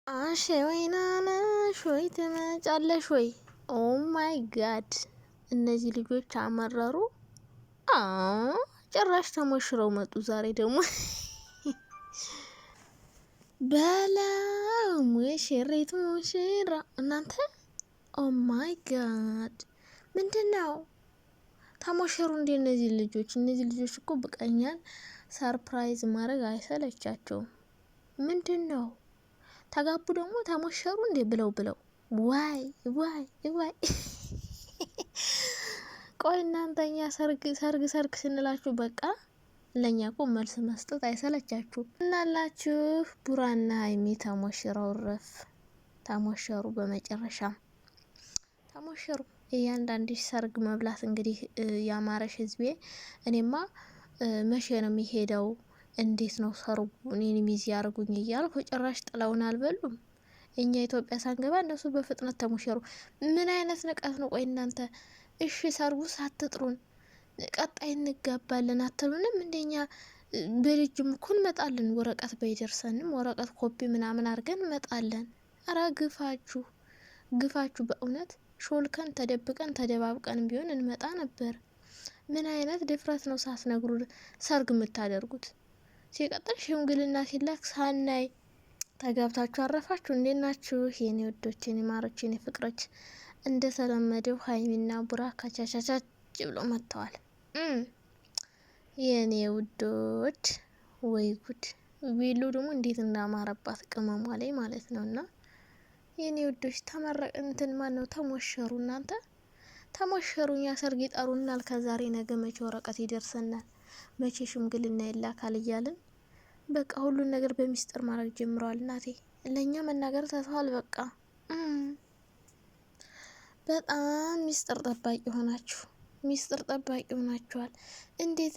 አሸ ወይናነሽ ወይ ትመጫለሽ ወይ? ኦ ማይ ጋድ እነዚህ ልጆች አመረሩ። ጭራሽ ተሞሽረው መጡ። ዛሬ ደግሞ በለው ሙሽሪት ሙሽራ እናንተ። ኦ ማይ ጋድ ምንድነው? ተሞሸሩ እንዴ እነዚህ ልጆች? እነዚህ ልጆች እኮ ብቀኛል ሰርፕራይዝ ማድረግ አይሰለቻቸውም። ምንድነው? ተጋቡ ደግሞ ተሞሸሩ እንዴ ብለው ዋይ ዋይ ዋይ። ቆይ እናንተኛ ሰርግ ስንላችሁ በቃ ለኛ እኮ መልስ መስጠት አይሰለቻችሁ እናላችሁ። ቡራና ሀይሚ ተሞሽረው ረፍ ተሞሸሩ። በመጨረሻ ተሞሸሩ። እያንዳንድሽ ሰርግ መብላት እንግዲህ ያማረሽ ህዝቤ። እኔማ መቼ ነው የሚሄደው? እንዴት ነው ሰርጉ? እኔን ሚዜ ያርጉኝ እያልኩ ጭራሽ ጥለውን አልበሉም። እኛ ኢትዮጵያ ሳንገባ እነሱ በፍጥነት ተሞሸሩ። ምን አይነት ንቀት ነው? ቆይ እናንተ እሺ ሰርጉ ሳትጥሩን ቀጣይ እንጋባለን አትሉንም? እንደኛ በልጅም እኮ እንመጣለን። ወረቀት ባይደርሰንም ወረቀት ኮፒ ምናምን አድርገን እንመጣለን። አረ ግፋችሁ ግፋችሁ። በእውነት ሾልከን ተደብቀን ተደባብቀን ቢሆን እንመጣ ነበር። ምን አይነት ድፍረት ነው ሳትነግሩ ሰርግ የምታደርጉት? ሲቀጥል ሽምግልና ሲላክ ሳናይ ተጋብታችሁ አረፋችሁ። እንዴት ናችሁ የኔ ወዶች፣ የኔ ማሮች፣ የኔ ፍቅሮች? እንደተለመደው ሀይሚና ቡራ ካቻቻቻች ብሎ መጥተዋል። የኔ ውዶች ወይ ጉድ! ቬሎ ደግሞ እንዴት እንዳማረባት ቅመሟ ላይ ማለት ነውና የኔ ውዶች ተመረቅ እንትን ማን ነው ተሞሸሩ። እናንተ ተሞሸሩ። እኛ ሰርግ ይጠሩናል። ከዛሬ ነገ መቼ ወረቀት ይደርሰናል? መቼ ሽምግልና ይላካል እያልን በቃ ሁሉን ነገር በሚስጥር ማድረግ ጀምረዋል። እናቴ ለኛ መናገር ተተዋል። በቃ በጣም ሚስጥር ጠባቂ ሆናችሁ ሚስጥር ጠባቂ ሆናችኋል። እንዴት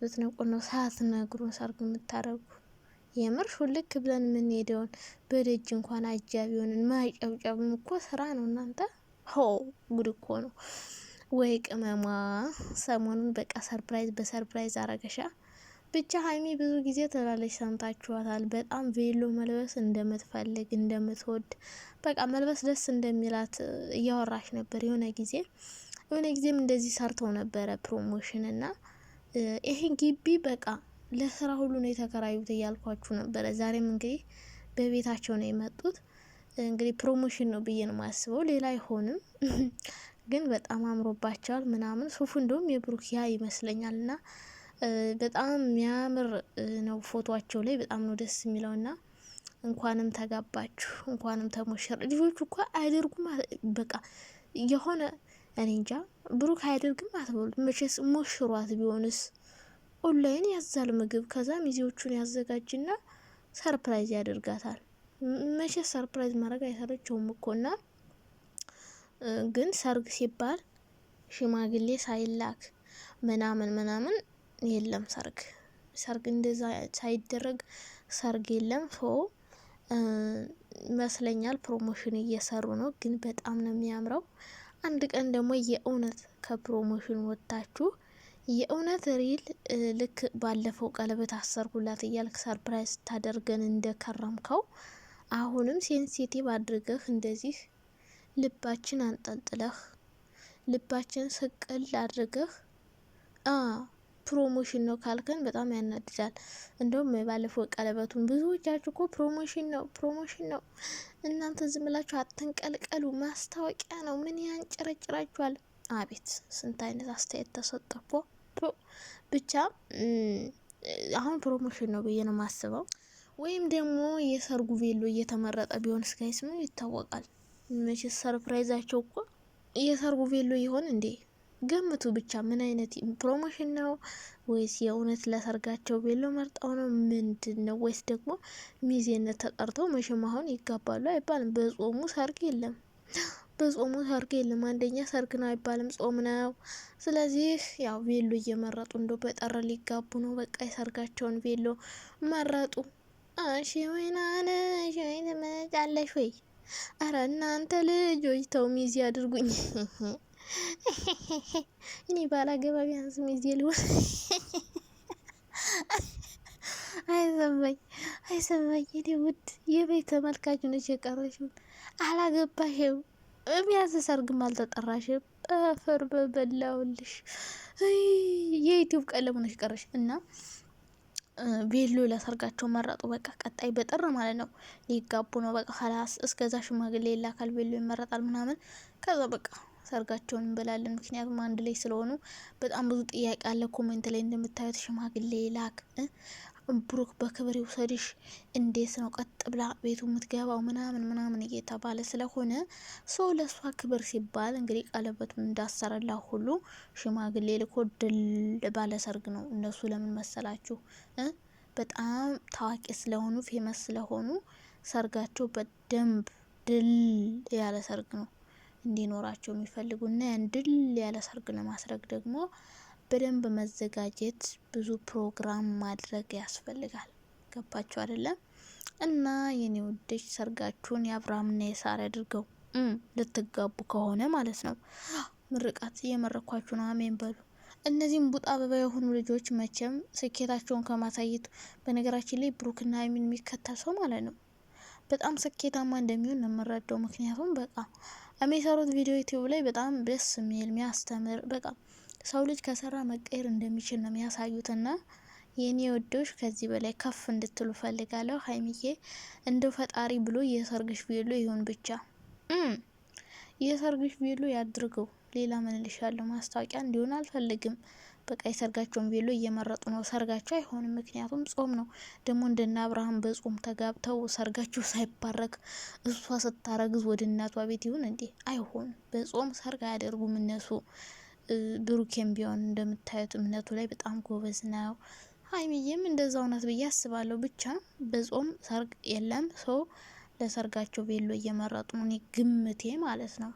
ብትነቁ ነው ሳትነግሩን ሰርግ የምታረጉ? የምር ሹልክ ብለን የምንሄደውን በደጅ እንኳን አጃቢውን ማጨብጨብም እኮ ስራ ነው እናንተ። ሆ ጉድ እኮ ነው። ወይ ቅመማ ሰሞኑን በቃ ሰርፕራይዝ በሰርፕራይዝ አረገሻ። ብቻ ሀይሚ ብዙ ጊዜ ትላለች፣ ሰምታችኋታል። በጣም ቬሎ መልበስ እንደምትፈልግ እንደምትወድ፣ በቃ መልበስ ደስ እንደሚላት እያወራሽ ነበር። የሆነ ጊዜም እንደዚህ ሰርተው ነበረ ፕሮሞሽን እና ይሄን ግቢ በቃ ለስራ ሁሉ ነው የተከራዩት እያልኳችሁ ነበረ። ዛሬም እንግዲህ በቤታቸው ነው የመጡት። እንግዲህ ፕሮሞሽን ነው ብዬ ነው ማስበው፣ ሌላ አይሆንም። ግን በጣም አምሮባቸዋል ምናምን። ሱፉ እንደውም የብሩክ ያ ይመስለኛል እና በጣም የሚያምር ነው ፎቶቸው ላይ በጣም ነው ደስ የሚለውና እንኳንም ተጋባችሁ እንኳንም ተሞሸረ። ልጆቹ እኮ አያደርጉም በቃ የሆነ እኔ እንጃ። ብሩክ አያደርግም አትበሉ። መቼስ ሞሽሯት ቢሆንስ ኦንላይን ያዛል ምግብ፣ ከዛ ሚዜዎቹን ያዘጋጅና ሰርፕራይዝ ያደርጋታል። መቼስ ሰርፕራይዝ ማድረግ አይሰለቸውም እኮና ግን ሰርግ ሲባል ሽማግሌ ሳይላክ ምናምን የለም። ሰርግ እንደዛ ሳይደረግ ሰርግ የለም። ይመስለኛል ፕሮሞሽን እየሰሩ ነው፣ ግን በጣም ነው የሚያምረው። አንድ ቀን ደግሞ የእውነት ከፕሮሞሽን ወጣችሁ የእውነት ሪል ልክ ባለፈው ቀለበት አሰርኩላት እያልክ ሰርፕራይዝ ታደርገን እንደከረምከው አሁንም ሴንሲቲቭ አድርገህ እንደዚህ ልባችን አንጠልጥለህ ልባችን ስቅል አድርገህ ፕሮሞሽን ነው ካልከን በጣም ያናድዳል። እንደውም ባለፈው ቀለበቱን ብዙዎቻችሁ እኮ ፕሮሞሽን ነው እናንተ ዝም ብላችሁ አትንቀልቀሉ፣ ማስታወቂያ ነው ምን ያንጨረጭራችኋል? አቤት ስንት አይነት አስተያየት ተሰጠፎ። ብቻ አሁን ፕሮሞሽን ነው ብዬ ነው ማስበው። ወይም ደግሞ የሰርጉ ቬሎ እየተመረጠ ቢሆን ስጋይስ ምን ይታወቃል? መቼ ሰርፕራይዛቸው እኮ የሰርጉ ቬሎ ይሆን እንዴ? ገምቱ ብቻ ምን አይነት ፕሮሞሽን ነው? ወይስ የእውነት ለሰርጋቸው ቬሎ መርጠው ነው? ምንድን ነው? ወይስ ደግሞ ሚዜነት ተጠርተው መቼም አሁን ይጋባሉ አይባልም። በጾሙ ሰርግ የለም። አንደኛ ሰርግ ነው አይባልም፣ ጾም ነው። ስለዚህ ያው ቬሎ እየመረጡ እንደው በጠረ ሊጋቡ ነው። በቃ የሰርጋቸውን ቬሎ መረጡ። እሺ ወይናነ ሻይ ትመጫለሽ ወይ? አረ እናንተ ልጆች ተው ሚዜ አድርጉኝ። እኔ ባላገባ ቢያንስ ሚዜ ልሆን። አይሰማኝ አይሰማኝ። እኔ ውድ የቤት ተመልካች ነች የቀረሽው። አላገባሽም፣ ቢያንስ ሰርግም አልተጠራሽም። አፈር በበላውልሽ። የዩቲዩብ ቀለሙ ነሽ ቀረሽ እና ቬሎ ለሰርጋቸው መረጡ። በቃ ቀጣይ በጥር ማለት ነው ሊጋቡ ነው። በቃ ሀላስ እስከዛ ሽማግሌ ይላካል፣ ቬሎ ይመረጣል ምናምን። ከዛ በቃ ሰርጋቸውን እንበላለን። ምክንያቱም አንድ ላይ ስለሆኑ በጣም ብዙ ጥያቄ አለ ኮሜንት ላይ እንደምታዩት። ሽማግሌ ላክ፣ ብሩክ በክብር ይውሰድሽ፣ እንዴት ነው ቀጥ ብላ ቤቱ የምትገባው ምናምን ምናምን እየተባለ ስለሆነ ሰው ለእሷ ክብር ሲባል እንግዲህ ቀለበቱን እንዳሰረላ ሁሉ ሽማግሌ ልኮ ድል ባለ ሰርግ ነው። እነሱ ለምን መሰላችሁ? በጣም ታዋቂ ስለሆኑ ፌመስ ስለሆኑ ሰርጋቸው በደንብ ድል ያለ ሰርግ ነው እንዲኖራቸው የሚፈልጉ እና ያን ድል ያለ ሰርግ ለማስረግ ደግሞ በደንብ መዘጋጀት፣ ብዙ ፕሮግራም ማድረግ ያስፈልጋል። ገባችሁ አይደለም? እና የኔ ውዶች ሰርጋችሁን የአብርሃምና የሳራ አድርገው ልትጋቡ ከሆነ ማለት ነው። ምርቃት እየመረኳችሁ ነው። አሜን በሉ። እነዚህም ቡጣ አበባ የሆኑ ልጆች መቼም ስኬታቸውን ከማሳየቱ፣ በነገራችን ላይ ብሩክና ሀይሚን የሚከተል ሰው ማለት ነው በጣም ስኬታማ እንደሚሆን ነው የምረዳው። ምክንያቱም በቃ የሚሰሩት ቪዲዮ ዩቲዩብ ላይ በጣም ደስ የሚል የሚያስተምር፣ በቃ ሰው ልጅ ከሰራ መቀየር እንደሚችል ነው የሚያሳዩትና የኔ ወዶች ከዚህ በላይ ከፍ እንድትሉ ፈልጋለሁ። ሀይሚዬ እንደው ፈጣሪ ብሎ የሰርግሽ ቬሎ ይሁን ብቻ፣ የሰርግሽ ቬሎ ያድርገው። ሌላ ምን ልሻለሁ? ማስታወቂያ እንዲሆን አልፈልግም። በቃ የሰርጋቸውን ቬሎ እየመረጡ ነው። ሰርጋቸው አይሆንም፣ ምክንያቱም ጾም ነው። ደግሞ እንደና አብርሃም በጾም ተጋብተው ሰርጋቸው ሳይባረክ እሷ ስታረግዝ ወደ እናቷ ቤት ይሁን እንዴ? አይሆንም። በጾም ሰርግ አያደርጉም እነሱ። ብሩኬም ቢሆን እንደምታዩት እምነቱ ላይ በጣም ጎበዝ ነው። ሀይሚዬም እንደዛው ናት ብዬ አስባለሁ። ብቻ በጾም ሰርግ የለም። ሰው ለሰርጋቸው ቬሎ እየመረጡ ነው፣ እኔ ግምቴ ማለት ነው።